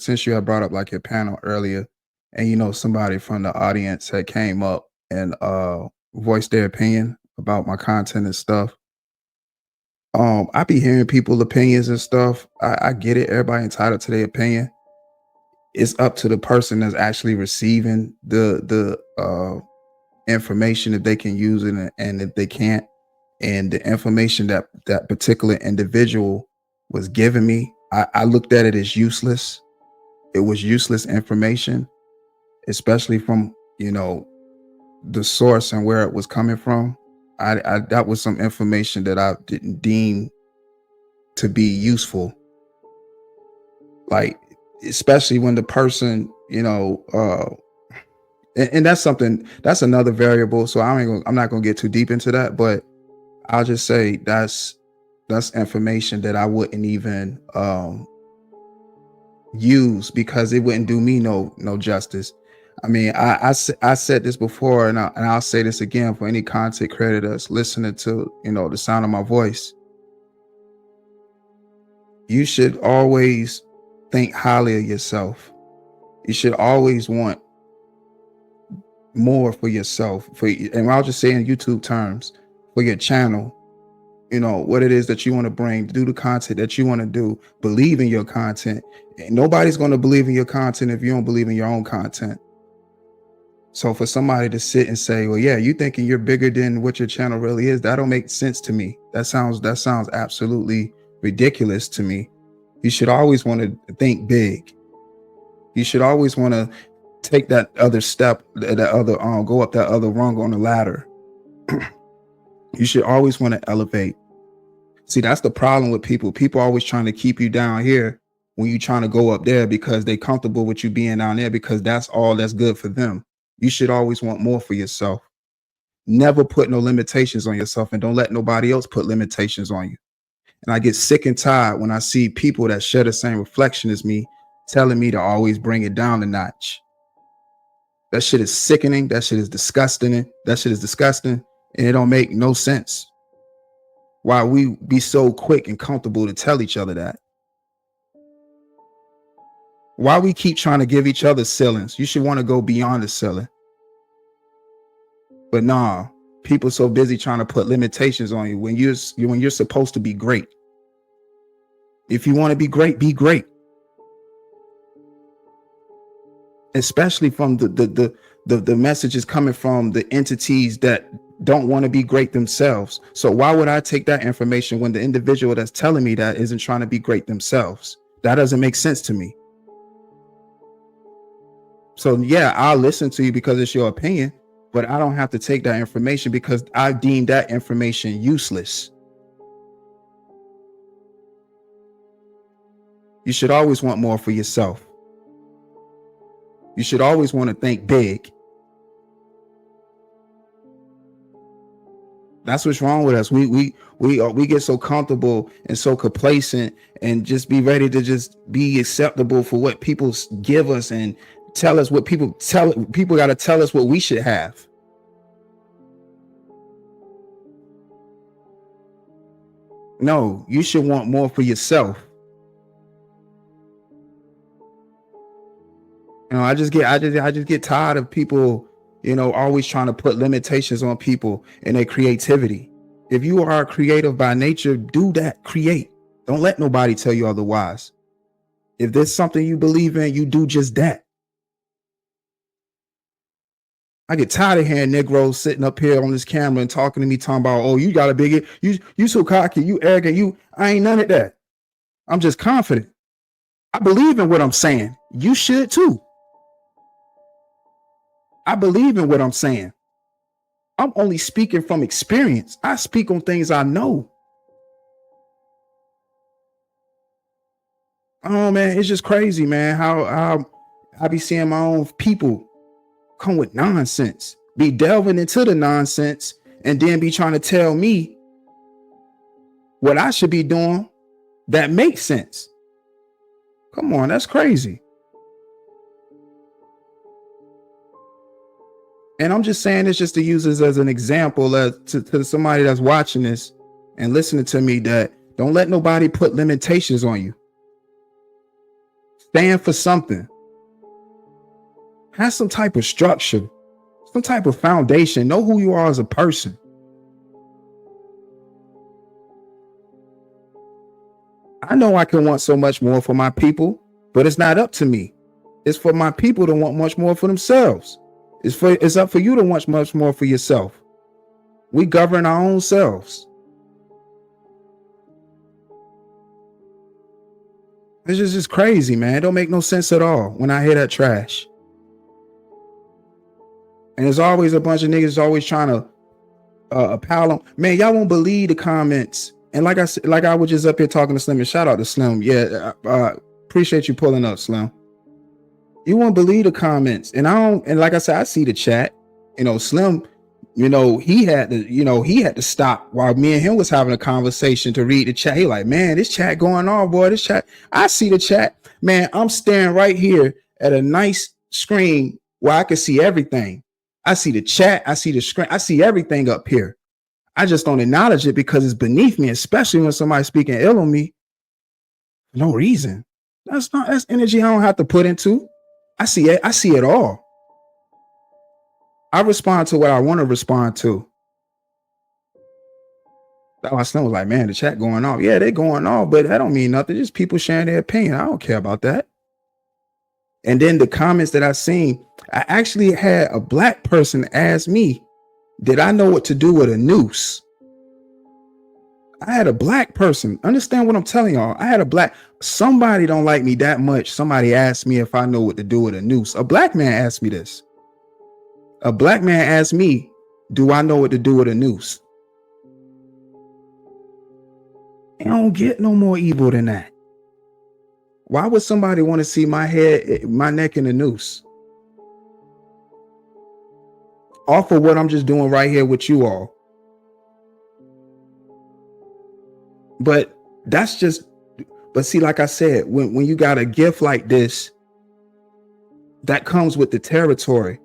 since you had brought up like your panel earlier, and somebody from the audience had came up and voiced their opinion about my content and stuff. I be hearing people opinions and stuff. I get it. Everybody entitled to their opinion. It's up to the person that's actually receiving the information, if they can use it, and if they can't. And the information that that particular individual was giving me, I looked at it as useless. It was useless information, especially from the source and where it was coming from. I that was some information that I didn't deem to be useful. Like, especially when the person, and that's something, that's another variable. So I'm not gonna get too deep into that, but I'll just say that's information that I wouldn't even use, because it wouldn't do me no justice. I mean, I said this before, and I'll say this again for any content creator that's listening to the sound of my voice. You should always think highly of yourself. You should always want more for yourself. And I'll just say in YouTube terms, for your channel, what it is that you want to bring, do the content that you want to do, believe in your content. And nobody's going to believe in your content if you don't believe in your own content. So for somebody to sit and say, well, yeah, you thinking you're bigger than what your channel really is, that don't make sense to me. That sounds absolutely ridiculous to me. You should always want to think big. You should always want to take that other step, go up that other rung on the ladder. You should always want to elevate. See, that's the problem with people. People are always trying to keep you down here when you're trying to go up there, because they're comfortable with you being down there, because that's all that's good for them. You should always want more for yourself. Never put no limitations on yourself, and don't let nobody else put limitations on you. And I get sick and tired when I see people that share the same reflection as me telling me to always bring it down a notch. That shit is sickening. That shit is disgusting. And it don't make no sense why we be so quick and comfortable to tell each other that. Why we keep trying to give each other ceilings. You should want to go beyond the ceiling. But nah, people so busy trying to put limitations on you when you're supposed to be great. If you want to be great, be great. Especially from the messages coming from the entities that don't want to be great themselves. So why would I take that information when the individual that's telling me that isn't trying to be great themselves? That doesn't make sense to me. So yeah, I'll listen to you because it's your opinion, but I don't have to take that information because I deem that information useless. You should always want more for yourself. You should always want to think big. That's what's wrong with us. We get so comfortable and so complacent and just be ready to just be acceptable for what people give us and tell us what people got to tell us what we should have. No, you should want more for yourself. I just get tired of people, always trying to put limitations on people and their creativity. If you are creative by nature, do that. Create. Don't let nobody tell you otherwise. If there's something you believe in, you do just that. I get tired of hearing Negroes sitting up here on this camera and talking to me, talking about, oh, you got a big, you so cocky, you arrogant, I ain't none of that. I'm just confident. I believe in what I'm saying. You should too. I believe in what I'm saying. I'm only speaking from experience. I speak on things I know. Oh man, it's just crazy, man. How I be seeing my own people come with nonsense, be delving into the nonsense, and then be trying to tell me what I should be doing that makes sense. Come on, that's crazy. And I'm just saying this just to use this as an example to somebody that's watching this and listening to me, that don't let nobody put limitations on you. Stand for something. Have some type of structure, some type of foundation. Know who you are as a person. I know I can want so much more for my people, but it's not up to me. It's for my people to want much more for themselves. It's up for you to want much more for yourself. We govern our own selves. It's just crazy, man. It don't make no sense at all when I hear that trash. And there's always a bunch of niggas always trying to pile on. Man, y'all won't believe the comments. And like I said, like I was just up here talking to Slim, and shout out to Slim. Yeah, appreciate you pulling up, Slim. You won't believe the comments. And like I said, I see the chat. Slim, he had to stop while me and him was having a conversation to read the chat. He like, man, this chat going on, boy. This chat. I see the chat. Man, I'm staring right here at a nice screen where I can see everything. I see the chat. I see the screen. I see everything up here. I just don't acknowledge it because it's beneath me, especially when somebody's speaking ill on me. For no reason. That's energy I don't have to put into. I see it. I see it all. I respond to what I want to respond to. That's why Slim was like, man, the chat going off. Yeah, they're going off, but that don't mean nothing. Just people sharing their opinion. I don't care about that. And then the comments that I seen, I actually had a black person ask me, did I know what to do with a noose? I had a black person. Understand what I'm telling y'all. I had somebody don't like me that much. Somebody asked me if I know what to do with a noose. A black man asked me this. A black man asked me, do I know what to do with a noose? I don't get no more evil than that. Why would somebody want to see my head, my neck in a noose? Off of what I'm just doing right here with you all. But see, like I said, when you got a gift like this, that comes with the territory.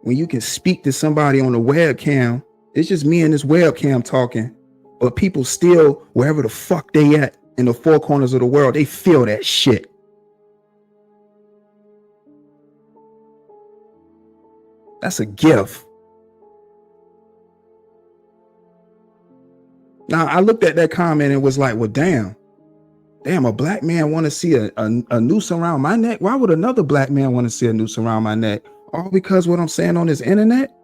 When you can speak to somebody on a webcam, it's just me and this webcam talking, but people still, wherever the fuck they at in the four corners of the world, they feel that shit. That's a gift. Now, I looked at that comment and was like, well, damn, a black man want to see a noose around my neck. Why would another black man want to see a noose around my neck? All because what I'm saying on this internet?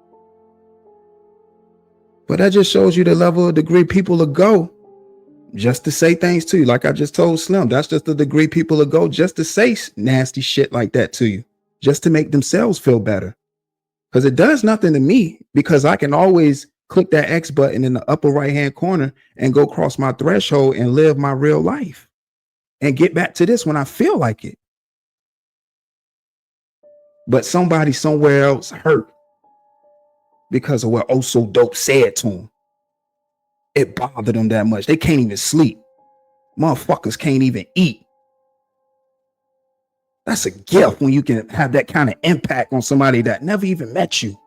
But that just shows you the level of degree people will go just to say things to you. Like I just told Slim, that's just the degree people will go just to say nasty shit like that to you, just to make themselves feel better. Because it does nothing to me, because I can always click that X button in the upper right hand corner and go cross my threshold and live my real life and get back to this when I feel like it. But somebody somewhere else hurt because of what Oh So Dope said to them. It bothered them that much. They can't even sleep. Motherfuckers can't even eat. That's a gift when you can have that kind of impact on somebody that never even met you.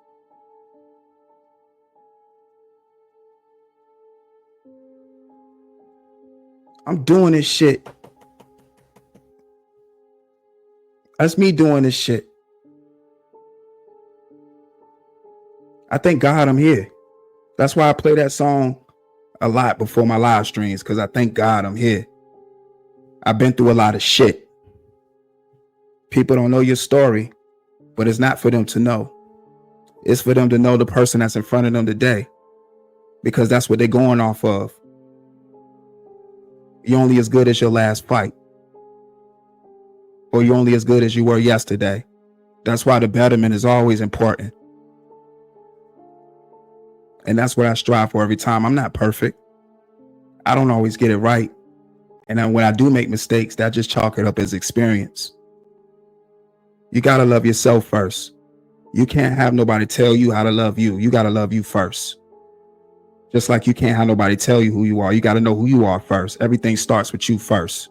I'm doing this shit. That's me doing this shit. I thank God I'm here. That's why I play that song a lot before my live streams, because I thank God I'm here. I've been through a lot of shit. People don't know your story, but it's not for them to know. It's for them to know the person that's in front of them today, because that's what they're going off of. You're only as good as your last fight, or you're only as good as you were yesterday. That's why the betterment is always important. And that's what I strive for every time. I'm not perfect. I don't always get it right. And then when I do make mistakes, that just chalk it up as experience. You got to love yourself first. You can't have nobody tell you how to love you. You got to love you first. Just like you can't have nobody tell you who you are. You got to know who you are first. Everything starts with you first.